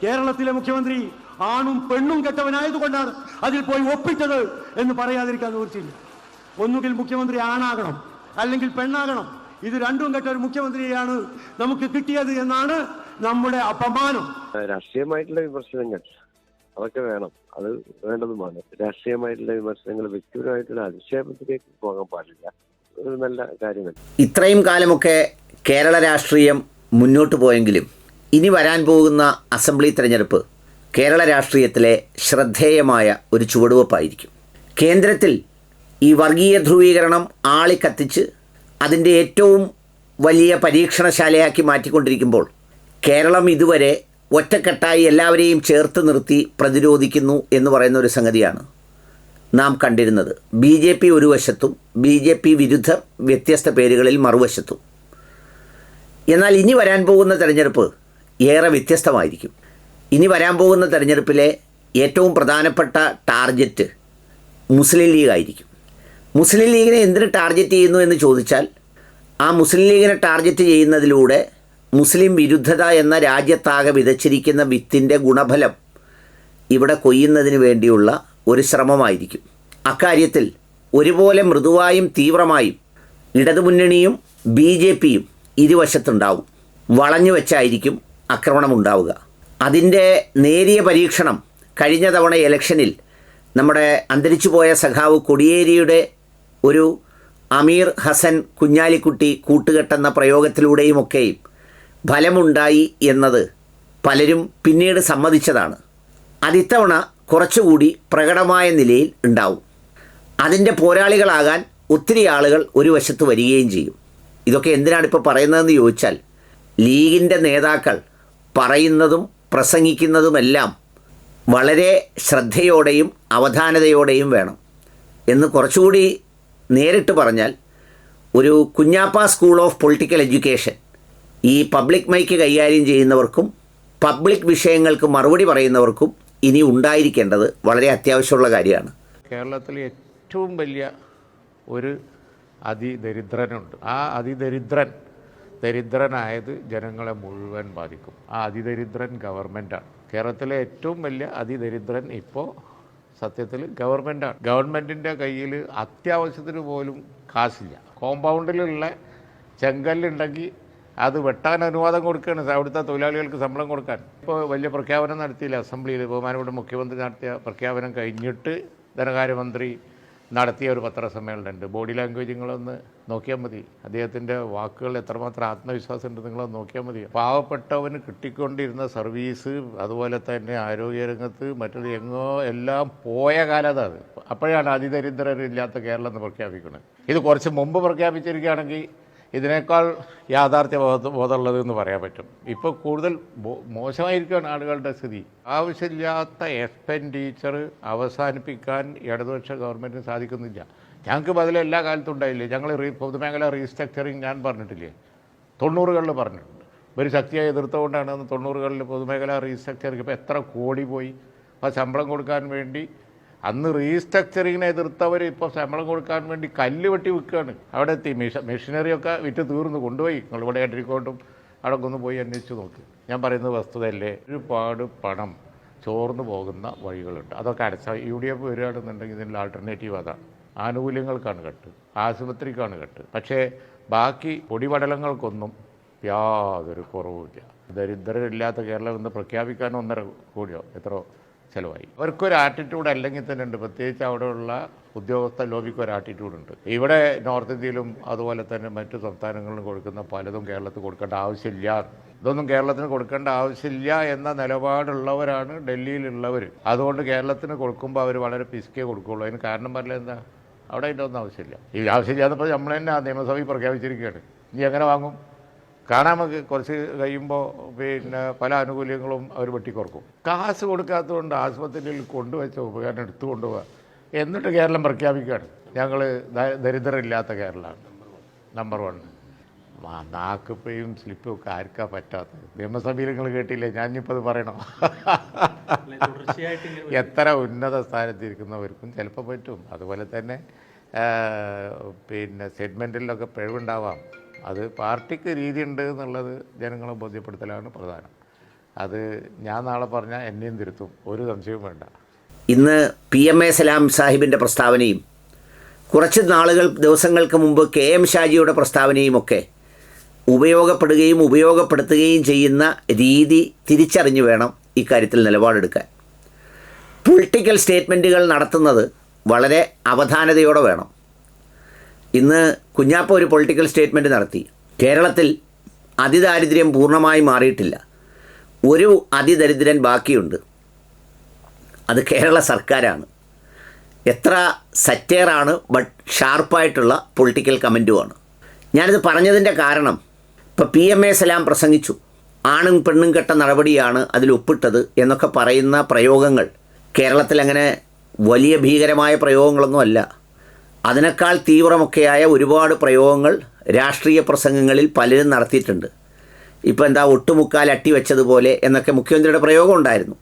കേരളത്തിലെ മുഖ്യമന്ത്രി ആണും പെണ്ണും കെട്ടവനായതുകൊണ്ടാണ് അതിൽ പോയി ഒപ്പിട്ടത് എന്ന് പറയാതിരിക്കാൻ നിവൃത്തിയില്ല. ഒന്നുകിൽ മുഖ്യമന്ത്രി ആണാകണം, അല്ലെങ്കിൽ പെണ്ണാകണം. ഇത് രണ്ടും കെട്ട ഒരു മുഖ്യമന്ത്രിയെയാണ് നമുക്ക് കിട്ടിയത് എന്നാണ് നമ്മുടെ അപമാനം. രാഷ്ട്രീയമായിട്ടുള്ള വിമർശനങ്ങൾ അതൊക്കെ വേണം, അത് വേണ്ടതുമാണ്. രാഷ്ട്രീയമായിട്ടുള്ള വിമർശനങ്ങൾ വ്യക്തിപരമായിട്ടുള്ള അധിക്ഷേപത്തിലേക്ക് പോകാൻ പാടില്ല. ഒരു നല്ല കാര്യമല്ല. ഇത്രയും കാലമൊക്കെ കേരള രാഷ്ട്രീയം മുന്നോട്ട് പോയെങ്കിലും ഇനി വരാൻ പോകുന്ന അസംബ്ലി തെരഞ്ഞെടുപ്പ് കേരള രാഷ്ട്രീയത്തിലെ ശ്രദ്ധേയമായ ഒരു ചുവടുവെപ്പായിരിക്കും. കേന്ദ്രത്തിൽ ഈ വർഗീയ ധ്രുവീകരണം ആളിക്കത്തിച്ച് അതിൻ്റെ ഏറ്റവും വലിയ പരീക്ഷണശാലയാക്കി മാറ്റിക്കൊണ്ടിരിക്കുമ്പോൾ കേരളം ഇതുവരെ ഒറ്റക്കെട്ടായി എല്ലാവരെയും ചേർത്ത് നിർത്തി പ്രതിരോധിക്കുന്നു എന്ന് പറയുന്ന ഒരു സംഗതിയാണ് നാം കണ്ടിരുന്നത്. BJP ഒരു വശത്തും BJP വിരുദ്ധർ വ്യത്യസ്ത പേരുകളിൽ മറുവശത്തും. എന്നാൽ ഇനി വരാൻ പോകുന്ന തെരഞ്ഞെടുപ്പ് ഏറെ വ്യത്യസ്തമായിരിക്കും. ഇനി വരാൻ പോകുന്ന തെരഞ്ഞെടുപ്പിലെ ഏറ്റവും പ്രധാനപ്പെട്ട ടാർഗറ്റ് മുസ്ലിം ലീഗായിരിക്കും. മുസ്ലിം ലീഗിനെ എന്തിന് ടാർഗറ്റ് ചെയ്യുന്നു എന്ന് ചോദിച്ചാൽ, ആ മുസ്ലിം ലീഗിനെ ടാർഗറ്റ് ചെയ്യുന്നതിലൂടെ മുസ്ലിം വിരുദ്ധത എന്ന രാജ്യത്താകെ വിതച്ചിരിക്കുന്ന വിത്തിൻ്റെ ഗുണഫലം ഇവിടെ കൊയ്യുന്നതിന് വേണ്ടിയുള്ള ഒരു ശ്രമമായിരിക്കും. അക്കാര്യത്തിൽ ഒരുപോലെ മൃദുവായും തീവ്രമായും ഇടതുമുന്നണിയും BJPയും ഇരുവശത്തുണ്ടാവും. വളഞ്ഞു വെച്ചായിരിക്കും ആക്രമണമുണ്ടാവുക. അതിൻ്റെ നേരിയ പരീക്ഷണം കഴിഞ്ഞ തവണ ഇലക്ഷനിൽ നമ്മുടെ അന്തരിച്ചുപോയ സഖാവ് കൊടിയേരിയുടെ ഒരു അമീർ ഹസൻ കുഞ്ഞാലിക്കുട്ടി കൂട്ടുകെട്ടെന്ന പ്രയോഗത്തിലൂടെയുമൊക്കെയും ഫലമുണ്ടായി എന്നത് പലരും പിന്നീട് സമ്മതിച്ചതാണ്. അതിത്തവണ കുറച്ചുകൂടി പ്രകടമായ നിലയിൽ ഉണ്ടാവും. അതിൻ്റെ പോരാളികളാകാൻ ഒത്തിരി ആളുകൾ ഒരു വശത്ത് വരികയും ചെയ്യും. ഇതൊക്കെ എന്തിനാണ് ഇപ്പോൾ പറയുന്നതെന്ന് ചോദിച്ചാൽ, ലീഗിൻ്റെ നേതാക്കൾ പറയുന്നതും പ്രസംഗിക്കുന്നതുമെല്ലാം വളരെ ശ്രദ്ധയോടെയും അവധാനതയോടെയും വേണം. എന്ന് കുറച്ചുകൂടി നേരിട്ട് പറഞ്ഞാൽ, ഒരു Kunjappa school of political education ഈ പബ്ലിക് മൈക്ക് കൈകാര്യം ചെയ്യുന്നവർക്കും പബ്ലിക് വിഷയങ്ങൾക്ക് മറുപടി പറയുന്നവർക്കും ഇനി ഉണ്ടായിരിക്കേണ്ടത് വളരെ അത്യാവശ്യമുള്ള കാര്യമാണ്. കേരളത്തിലെ ഏറ്റവും വലിയ ഒരു അതിദരിദ്രനുണ്ട്. ആ ദരിദ്രനായത് ജനങ്ങളെ മുഴുവൻ ബാധിക്കും. ആ അതിദരിദ്രൻ ഗവൺമെൻറ്റാണ്. കേരളത്തിലെ ഏറ്റവും വലിയ അതിദരിദ്രൻ ഇപ്പോൾ സത്യത്തിൽ ഗവൺമെൻറ്റാണ്. ഗവൺമെൻറ്റിൻ്റെ കയ്യിൽ അത്യാവശ്യത്തിന് പോലും കാശില്ല. കോമ്പൗണ്ടിലുള്ള ചെങ്കല്ലുണ്ടെങ്കിൽ അത് വെട്ടാൻ അനുവാദം കൊടുക്കുകയാണ് അവിടുത്തെ തൊഴിലാളികൾക്ക് ശമ്പളം കൊടുക്കാൻ. ഇപ്പോൾ വലിയ പ്രഖ്യാപനം നടത്തിയില്ല അസംബ്ലിയിൽ. ബഹുമാനപ്പെട്ട മുഖ്യമന്ത്രി നടത്തിയ പ്രഖ്യാപനം കഴിഞ്ഞിട്ട് ധനകാര്യമന്ത്രി നടത്തിയ ഒരു പത്രസമ്മേളനമുണ്ട്. ബോഡി ലാംഗ്വേജ് നിങ്ങളൊന്ന് നോക്കിയാൽ മതി. അദ്ദേഹത്തിൻ്റെ വാക്കുകൾ എത്രമാത്രം ആത്മവിശ്വാസം ഉണ്ട് നിങ്ങളൊന്ന് നോക്കിയാൽ മതി. പാവപ്പെട്ടവന് കിട്ടിക്കൊണ്ടിരുന്ന സർവീസ്, അതുപോലെ തന്നെ ആരോഗ്യരംഗത്ത് മറ്റൊരു എങ്ങോ എല്ലാം പോയ കാലത്ത് അത് അപ്പോഴാണ് അതിദരിദ്രരില്ലാത്ത കേരളം എന്ന് പ്രഖ്യാപിക്കുന്നത്. ഇത് കുറച്ച് മുമ്പ് പ്രഖ്യാപിച്ചിരിക്കുകയാണെങ്കിൽ ഇതിനേക്കാൾ യാഥാർത്ഥ്യ ബോധമുള്ളത് എന്ന് പറയാൻ പറ്റും. ഇപ്പോൾ കൂടുതൽ മോശമായിരിക്കുകയാണ് ആളുകളുടെ സ്ഥിതി. ആവശ്യമില്ലാത്ത എക്സ്പെൻഡിച്ചർ അവസാനിപ്പിക്കാൻ ഇടതുപക്ഷ ഗവൺമെൻറ്റിന് സാധിക്കുന്നില്ല. ഞങ്ങൾക്ക് ബദൽ എല്ലാ കാലത്തും ഉണ്ടായില്ലേ. ഞങ്ങൾ പൊതുമേഖല റീസ്ട്രക്ചറിങ് ഞാൻ പറഞ്ഞിട്ടില്ലേ, 90കളിൽ പറഞ്ഞിട്ടുണ്ട്. ഒരു ശക്തിയായി എതിർത്തുകൊണ്ടാണ് 90കളിൽ പൊതുമേഖല റീസ്ട്രക്ചറിങ്. ഇപ്പോൾ എത്ര കോടി പോയി. അപ്പോൾ ശമ്പളം കൊടുക്കാൻ വേണ്ടി അന്ന് റീസ്ട്രക്ചറിങ്ങിനെ എതിർത്തവർ ഇപ്പോൾ ശമ്പളം കൊടുക്കാൻ വേണ്ടി കല്ല് വെട്ടി വിൽക്കുകയാണ്. അവിടെ എത്തി മെഷീനറിയൊക്കെ വിറ്റ് തീർന്നു കൊണ്ടുപോയി. നിങ്ങളിവിടെ അരിക്കോട്ടും അവിടെ ഒന്ന് പോയി അന്വേഷിച്ച് നോക്കി. ഞാൻ പറയുന്നത് വസ്തുതയല്ലേ. ഒരുപാട് പണം ചോർന്നു പോകുന്ന വഴികളുണ്ട്. അതൊക്കെ UDF വരികയാണെന്നുണ്ടെങ്കിൽ ഇതിൻ്റെ ആൾട്ടർനേറ്റീവ് അതാണ്. ആനുകൂല്യങ്ങൾക്കാണ് കെട്ട്, ആശുപത്രിക്കാണ് കെട്ട്. പക്ഷേ ബാക്കി പൊടിപടലങ്ങൾക്കൊന്നും യാതൊരു കുറവുമില്ല. ദരിദ്രരില്ലാത്ത കേരളം എന്ന് പ്രഖ്യാപിക്കാൻ 1.5 കോടിയോ എത്രയോ ചിലവായി. അവർക്കൊരു ആറ്റിറ്റ്യൂഡ് അല്ലെങ്കിൽ തന്നെ ഉണ്ട്. പ്രത്യേകിച്ച് അവിടെയുള്ള ഉദ്യോഗസ്ഥ ലോബിക്ക് ഒരു ആറ്റിറ്റ്യൂഡുണ്ട്. ഇവിടെ നോർത്ത് ഇന്ത്യയിലും അതുപോലെ തന്നെ മറ്റു സംസ്ഥാനങ്ങളിലും കൊടുക്കുന്ന പലതും കേരളത്തിൽ കൊടുക്കേണ്ട ആവശ്യമില്ല. ഇതൊന്നും കേരളത്തിന് കൊടുക്കേണ്ട ആവശ്യമില്ല എന്ന നിലപാടുള്ളവരാണ് ഡൽഹിയിലുള്ളവർ. അതുകൊണ്ട് കേരളത്തിന് കൊടുക്കുമ്പോൾ അവർ വളരെ പിസ്കേ കൊടുക്കുകയുള്ളൂ. അതിന് കാരണം പറഞ്ഞാൽ എന്താ, അവിടെ അതിൻ്റെ ഒന്നും ആവശ്യമില്ല. ഈ ആവശ്യമില്ലാത്തപ്പോൾ നമ്മൾ തന്നെ നിയമസഭയിൽ പ്രഖ്യാപിച്ചിരിക്കുകയാണ്. ഇനി എങ്ങനെ വാങ്ങും? കാണാൻ നമുക്ക് കുറച്ച് കഴിയുമ്പോൾ പല ആനുകൂല്യങ്ങളും അവർ വെട്ടിക്കുറക്കും. കാശ് കൊടുക്കാത്തതുകൊണ്ട് ആശുപത്രിയിൽ കൊണ്ടുവച്ച ഉപകരണം എടുത്തു കൊണ്ടുപോവുക. എന്നിട്ട് കേരളം പ്രഖ്യാപിക്കുകയാണ് ഞങ്ങൾ ദരിദ്രരില്ലാത്ത കേരളമാണ് നമ്പർ 1. നാക്കുപ്പയും സ്ലിപ്പും ഒക്കെ ആർക്കാ പറ്റാത്തത്? നിയമസഭയിൽ നിങ്ങൾ കേട്ടില്ലേ? ഞാനിപ്പോൾ അത് പറയണോ? എത്ര ഉന്നത സ്ഥാനത്തിരിക്കുന്നവർക്കും ചിലപ്പോൾ പറ്റും. അതുപോലെ തന്നെ സെഗ്മെൻറ്റിലൊക്കെ പിഴവുണ്ടാവാം. അത് പാർട്ടിക്ക് രീതിയുണ്ട് എന്നുള്ളത് ജനങ്ങളെ ബോധ്യപ്പെടുത്തലാണ് പ്രധാനം. അത് ഞാൻ നാളെ പറഞ്ഞാൽ എന്നെയും തിരുത്തും, ഒരു സംശയവും വേണ്ട. ഇന്ന് PMA സലാം സാഹിബിൻ്റെ പ്രസ്താവനയും കുറച്ച് ദിവസങ്ങൾക്ക് മുമ്പ് KM ഷാജിയുടെ പ്രസ്താവനയുമൊക്കെ ഉപയോഗപ്പെടുകയും ഉപയോഗപ്പെടുത്തുകയും ചെയ്യുന്ന രീതി തിരിച്ചറിഞ്ഞു വേണം ഇക്കാര്യത്തിൽ നിലപാടെടുക്കാൻ. പൊളിറ്റിക്കൽ സ്റ്റേറ്റ്മെൻറ്റുകൾ നടത്തുന്നത് വളരെ അവധാനതയോടെ വേണം. ഇന്ന് കുഞ്ഞാപ്പ ഒരു പൊളിറ്റിക്കൽ സ്റ്റേറ്റ്മെൻറ്റ് നടത്തി. കേരളത്തിൽ അതിദാരിദ്ര്യം പൂർണ്ണമായി മാറിയിട്ടില്ല, ഒരു അതിദരിദ്രൻ ബാക്കിയുണ്ട്, അത് കേരള സർക്കാരാണ്. എത്ര സറ്റയറാണ്, ബട്ട് ഷാർപ്പായിട്ടുള്ള പൊളിറ്റിക്കൽ കമൻറ്റുമാണ്. ഞാനിത് പറഞ്ഞതിൻ്റെ കാരണം, ഇപ്പോൾ PMA സലാം പ്രസംഗിച്ചു, ആണും പെണ്ണും കെട്ട നടപടിയാണ് അതിൽ ഒപ്പിട്ടത് എന്നൊക്കെ പറയുന്ന പ്രയോഗങ്ങൾ കേരളത്തിൽ അങ്ങനെ വലിയ ഭീകരമായ പ്രയോഗങ്ങളൊന്നുമല്ല. അതിനേക്കാൾ തീവ്രമൊക്കെയായ ഒരുപാട് പ്രയോഗങ്ങൾ രാഷ്ട്രീയ പ്രസംഗങ്ങളിൽ പലരും നടത്തിയിട്ടുണ്ട്. ഇപ്പോൾ എന്താ ഒട്ടുമുക്കാൽ അട്ടി വെച്ചതുപോലെ എന്നൊക്കെ മുഖ്യമന്ത്രിയുടെ പ്രയോഗം ഉണ്ടായിരുന്നു.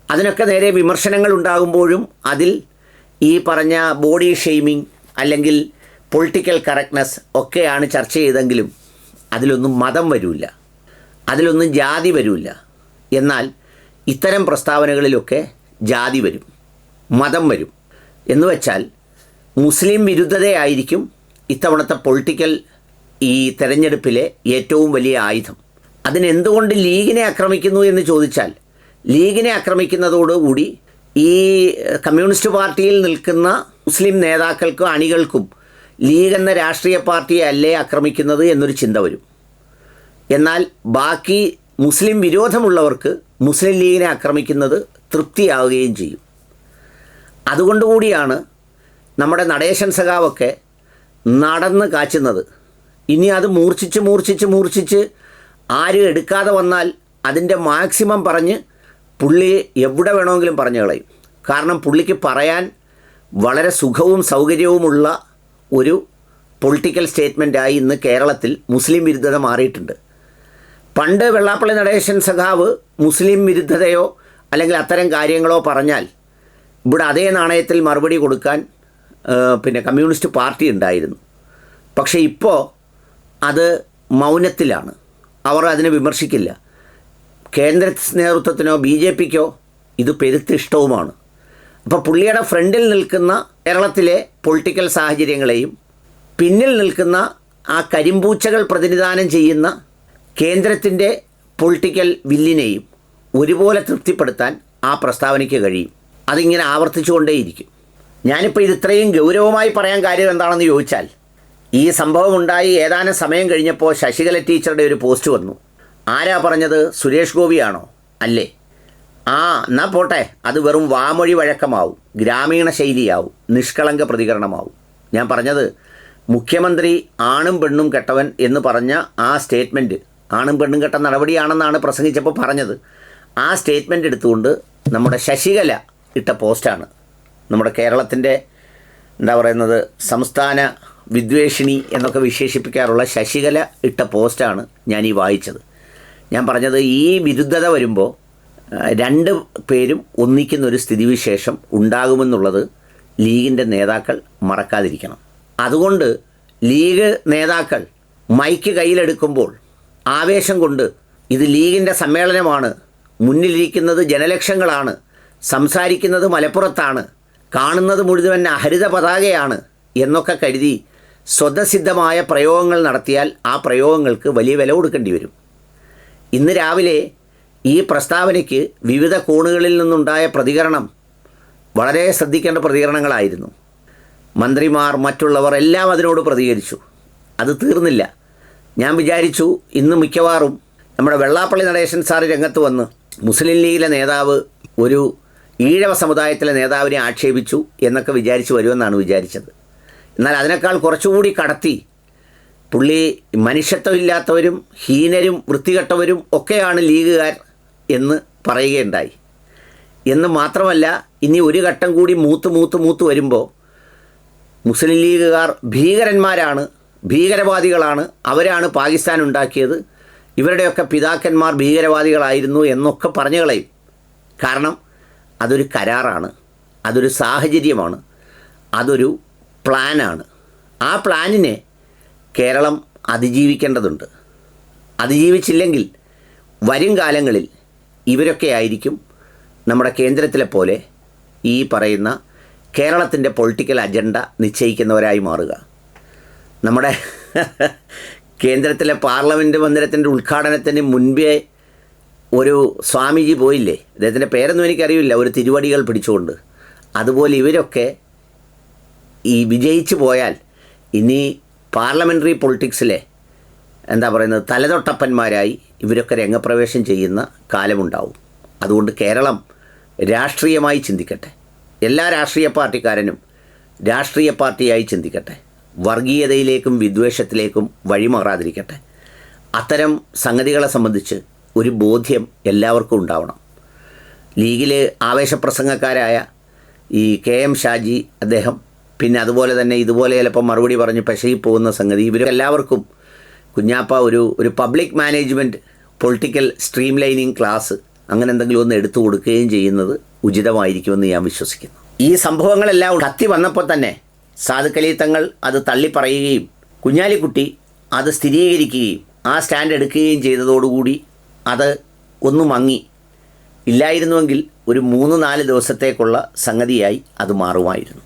അതിനൊക്കെ നേരെ വിമർശനങ്ങൾ ഉണ്ടാകുമ്പോഴും അതിൽ ഈ പറഞ്ഞ ബോഡി ഷെയ്മിങ് അല്ലെങ്കിൽ പൊളിറ്റിക്കൽ കറക്റ്റ്നെസ് ഒക്കെയാണ് ചർച്ച ചെയ്തെങ്കിലും അതിലൊന്നും മതം വരില്ല, അതിലൊന്നും ജാതി വരില്ല. എന്നാൽ ഇത്തരം പ്രസ്താവനകളിലൊക്കെ ജാതി വരും, മതം വരും. എന്ന് വെച്ചാൽ മുസ്ലിം വിരുദ്ധതയായിരിക്കും ഇത്തവണത്തെ പൊളിറ്റിക്കൽ ഈ തെരഞ്ഞെടുപ്പിലെ ഏറ്റവും വലിയ ആയുധം. അതിനെന്തുകൊണ്ട് ലീഗിനെ ആക്രമിക്കുന്നു എന്ന് ചോദിച്ചാൽ, ലീഗിനെ ആക്രമിക്കുന്നതോടുകൂടി ഈ കമ്മ്യൂണിസ്റ്റ് പാർട്ടിയിൽ നിൽക്കുന്ന മുസ്ലിം നേതാക്കൾക്കും അണികൾക്കും ലീഗ് എന്ന രാഷ്ട്രീയ പാർട്ടിയെ അല്ലേ ആക്രമിക്കുന്നത് എന്നൊരു ചിന്ത വരും. എന്നാൽ ബാക്കി മുസ്ലിം വിരോധമുള്ളവർക്ക് മുസ്ലിം ലീഗിനെ ആക്രമിക്കുന്നത് തൃപ്തിയാവുകയും ചെയ്യും. അതുകൊണ്ടുകൂടിയാണ് നമ്മുടെ നടേശൻ സഖാവൊക്കെ നടന്ന് കാച്ചുന്നത്. ഇനി അത് മൂർച്ഛിച്ച് ആരും എടുക്കാതെ വന്നാൽ അതിൻ്റെ മാക്സിമം പറഞ്ഞ് പുള്ളി എവിടെ വേണമെങ്കിലും പറഞ്ഞു കളയും. കാരണം പുള്ളിക്ക് പറയാൻ വളരെ സുഖവും സൗകര്യവുമുള്ള ഒരു പൊളിറ്റിക്കൽ സ്റ്റേറ്റ്മെൻറ്റായി ഇന്ന് കേരളത്തിൽ മുസ്ലിം വിരുദ്ധത മാറിയിട്ടുണ്ട്. പണ്ട് വെള്ളാപ്പള്ളി നടേശൻ സഖാവ് മുസ്ലിം വിരുദ്ധതയോ അല്ലെങ്കിൽ അത്തരം കാര്യങ്ങളോ പറഞ്ഞാൽ ഇവിടെ അതേ നാണയത്തിൽ മറുപടി കൊടുക്കാൻ കമ്മ്യൂണിസ്റ്റ് പാർട്ടി ഉണ്ടായിരുന്നു. പക്ഷേ ഇപ്പോൾ അത് മൗനത്തിലാണ്. അവർ അതിനെ വിമർശിക്കില്ല. കേന്ദ്ര നേതൃത്വത്തിനോ BJPക്കോ ഇത് പെരുത്തിഷ്ടവുമാണ്. അപ്പോൾ പുള്ളിയുടെ ഫ്രണ്ടിൽ നിൽക്കുന്ന കേരളത്തിലെ പൊളിറ്റിക്കൽ സാഹചര്യങ്ങളെയും പിന്നിൽ നിൽക്കുന്ന ആ കരിമ്പൂച്ചകൾ പ്രതിനിധാനം ചെയ്യുന്ന കേന്ദ്രത്തിൻ്റെ പൊളിറ്റിക്കൽ വില്ലിനെയും ഒരുപോലെ തൃപ്തിപ്പെടുത്താൻ ആ പ്രസ്താവനയ്ക്ക് കഴിയും. അതിങ്ങനെ ആവർത്തിച്ചുകൊണ്ടേയിരിക്കും. ഞാനിപ്പോൾ ഇത് ഇത്രയും ഗൗരവമായി പറയാൻ കാര്യം എന്താണെന്ന് ചോദിച്ചാൽ, ഈ സംഭവം ഉണ്ടായി ഏതാനും സമയം കഴിഞ്ഞപ്പോൾ ശശികല ടീച്ചറുടെ ഒരു പോസ്റ്റ് വന്നു. ആരാ പറഞ്ഞത്? സുരേഷ് ഗോപിയാണോ? അല്ലേ? എന്നാൽ പോട്ടെ, അത് വെറും വാമൊഴി വഴക്കമാവും, ഗ്രാമീണ ശൈലിയാവും, നിഷ്കളങ്ക പ്രതികരണമാവും. ഞാൻ പറഞ്ഞത് മുഖ്യമന്ത്രി ആണും പെണ്ണും കെട്ടവൻ എന്ന് പറഞ്ഞ ആ സ്റ്റേറ്റ്മെൻറ്റ് ആണും പെണ്ണും കെട്ട നടപടിയാണെന്നാണ് പ്രസംഗിച്ചപ്പോൾ പറഞ്ഞത്. ആ സ്റ്റേറ്റ്മെൻറ്റ് എടുത്തുകൊണ്ട് നമ്മുടെ ശശികല ഇട്ട പോസ്റ്റാണ്. നമ്മുടെ കേരളത്തിൻ്റെ സംസ്ഥാന വിദ്വേഷിണി എന്നൊക്കെ വിശേഷിപ്പിക്കാറുള്ള ശശികല ഇട്ട പോസ്റ്റാണ് ഞാൻ ഈ വായിച്ചത്. ഞാൻ പറഞ്ഞത് ഈ വിരുദ്ധത വരുമ്പോൾ രണ്ട് പേരും ഒന്നിക്കുന്നൊരു സ്ഥിതിവിശേഷം ഉണ്ടാകുമെന്നുള്ളത് ലീഗിൻ്റെ നേതാക്കൾ മറക്കാതിരിക്കണം. അതുകൊണ്ട് ലീഗ് നേതാക്കൾ മൈക്ക് കയ്യിലെടുക്കുമ്പോൾ ആവേശം കൊണ്ട് ഇത് ലീഗിൻ്റെ സമ്മേളനമാണ്, മുന്നിലിരിക്കുന്നത് ജനലക്ഷങ്ങളാണ്, സംസാരിക്കുന്നത് മലപ്പുറത്താണ്, കാണുന്നത് മുഴുവൻ ഹരിത പതാകയാണ് എന്നൊക്കെ കരുതി സ്വതസിദ്ധമായ പ്രയോഗങ്ങൾ നടത്തിയാൽ ആ പ്രയോഗങ്ങൾക്ക് വലിയ വില കൊടുക്കേണ്ടി വരും. ഇന്ന് രാവിലെ ഈ പ്രസ്താവനയ്ക്ക് വിവിധ കോണുകളിൽ നിന്നുണ്ടായ പ്രതികരണം വളരെ ശ്രദ്ധിക്കേണ്ട പ്രതികരണങ്ങളായിരുന്നു. മന്ത്രിമാർ, മറ്റുള്ളവർ എല്ലാം അതിനോട് പ്രതികരിച്ചു. അത് തീർന്നില്ല. ഞാൻ വിചാരിച്ചു ഇന്ന് മിക്കവാറും നമ്മുടെ വെള്ളാപ്പള്ളി നടേശൻ സാറ് രംഗത്ത് വന്ന് മുസ്ലിം ലീഗിലെ നേതാവ് ഒരു ഈഴവ സമുദായത്തിലെ നേതാവിനെ ആക്ഷേപിച്ചു എന്നൊക്കെ വിചാരിച്ച് വരുമെന്നാണ് വിചാരിച്ചത്. എന്നാൽ അതിനേക്കാൾ കുറച്ചുകൂടി കടത്തി പുള്ളി മനുഷ്യത്വമില്ലാത്തവരും ഹീനരും വൃത്തികെട്ടവരും ഒക്കെയാണ് ലീഗുകാർ എന്ന് പറയുകയുണ്ടായി. എന്ന് മാത്രമല്ല, ഇനി ഒരു ഘട്ടം കൂടി മൂത്ത് വരുമ്പോൾ മുസ്ലിം ലീഗുകാർ ഭീകരന്മാരാണ്, ഭീകരവാദികളാണ്, അവരാണ് പാകിസ്ഥാൻ ഉണ്ടാക്കിയത്, ഇവരുടെയൊക്കെ പിതാക്കന്മാർ ഭീകരവാദികളായിരുന്നു എന്നൊക്കെ പറഞ്ഞു കളയും. കാരണം അതൊരു കരാറാണ്, അതൊരു സാഹചര്യമാണ്, അതൊരു പ്ലാനാണ്. ആ പ്ലാനിനെ കേരളം അതിജീവിക്കേണ്ടതുണ്ട്. അതിജീവിച്ചില്ലെങ്കിൽ വരും കാലങ്ങളിൽ ഇവരൊക്കെ ആയിരിക്കും നമ്മുടെ കേന്ദ്രത്തിലെ പോലെ ഈ പറയുന്ന കേരളത്തിൻ്റെ പൊളിറ്റിക്കൽ അജണ്ട നിശ്ചയിക്കുന്നവരായി മാറുക. നമ്മുടെ കേന്ദ്രത്തിലെ പാർലമെൻറ്റ് മന്ദിരത്തിൻ്റെ ഉദ്ഘാടനത്തിന് മുൻപേ ഒരു സ്വാമിജി പോയില്ലേ, അദ്ദേഹത്തിൻ്റെ പേരൊന്നും എനിക്കറിയില്ല, ഒരു തിരുവടികൾ പിടിച്ചുകൊണ്ട്. അതുപോലെ ഇവരൊക്കെ ഈ വിജയിച്ചു പോയാൽ ഇനി പാർലമെൻ്ററി പൊളിറ്റിക്സിലെ തലതൊട്ടപ്പന്മാരായി ഇവരൊക്കെ രംഗപ്രവേശം ചെയ്യുന്ന കാലമുണ്ടാവും. അതുകൊണ്ട് കേരളം രാഷ്ട്രീയമായി ചിന്തിക്കട്ടെ. എല്ലാ രാഷ്ട്രീയ പാർട്ടിക്കാരനും രാഷ്ട്രീയ പാർട്ടിയായി ചിന്തിക്കട്ടെ. വർഗീയതയിലേക്കും വിദ്വേഷത്തിലേക്കും വഴിമാറാതിരിക്കട്ടെ. അത്തരം സംഗതികളെ സംബന്ധിച്ച് ഒരു ബോധ്യം എല്ലാവർക്കും ഉണ്ടാവണം. ലീഗിൽ ആവേശപ്രസംഗക്കാരായ ഈ KM ഷാജി അദ്ദേഹം, പിന്നെ അതുപോലെ തന്നെ ഇതുപോലെ ചിലപ്പോൾ മറുപടി പറഞ്ഞ് പെശകി പോകുന്ന സംഗതി, ഇവരെല്ലാവർക്കും കുഞ്ഞാപ്പ ഒരു public management political stream lining class അങ്ങനെ എന്തെങ്കിലും ഒന്ന് എടുത്തു കൊടുക്കുകയും ചെയ്യുന്നത് ഉചിതമായിരിക്കുമെന്ന് ഞാൻ വിശ്വസിക്കുന്നു. ഈ സംഭവങ്ങളെല്ലാം കത്തി വന്നപ്പോൾ തന്നെ സാദിഖ് അലി തങ്ങൾ അത് തള്ളിപ്പറയുകയും കുഞ്ഞാലിക്കുട്ടി അത് സ്ഥിരീകരിക്കുകയും ആ സ്റ്റാൻഡ് എടുക്കുകയും ചെയ്തതോടുകൂടി അത് ഒന്ന് മങ്ങി. ഇല്ലായിരുന്നുവെങ്കിൽ ഒരു 3-4 ദിവസത്തേക്കുള്ള സംഗതിയായി അത് മാറുമായിരുന്നു.